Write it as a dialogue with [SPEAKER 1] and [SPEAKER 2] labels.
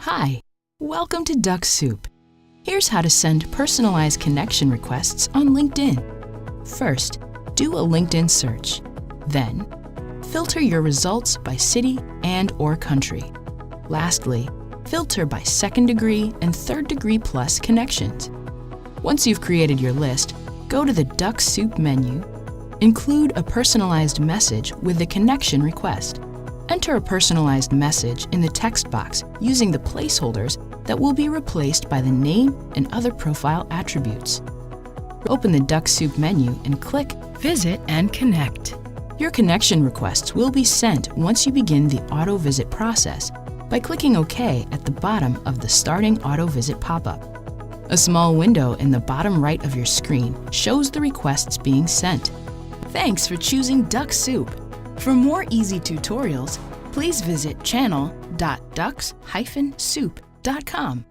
[SPEAKER 1] Hi, welcome to Dux-Soup. Here's how to send personalized connection requests on LinkedIn. First, do a LinkedIn search. Then, filter your results by city and/or country. Lastly, filter by second degree and third degree plus connections. Once you've created your list, go to the Dux-Soup menu. Include a personalized message with the connection request. Enter a personalized message in the text box using the placeholders that will be replaced by the name and other profile attributes. Open the Dux-Soup menu and click Visit and Connect. Your connection requests will be sent once you begin the auto visit process by clicking OK at the bottom of the Starting Auto Visit pop-up. A small window in the bottom right of your screen shows the requests being sent. Thanks for choosing Dux-Soup. For more easy tutorials, please visit channel.dux-soup.com.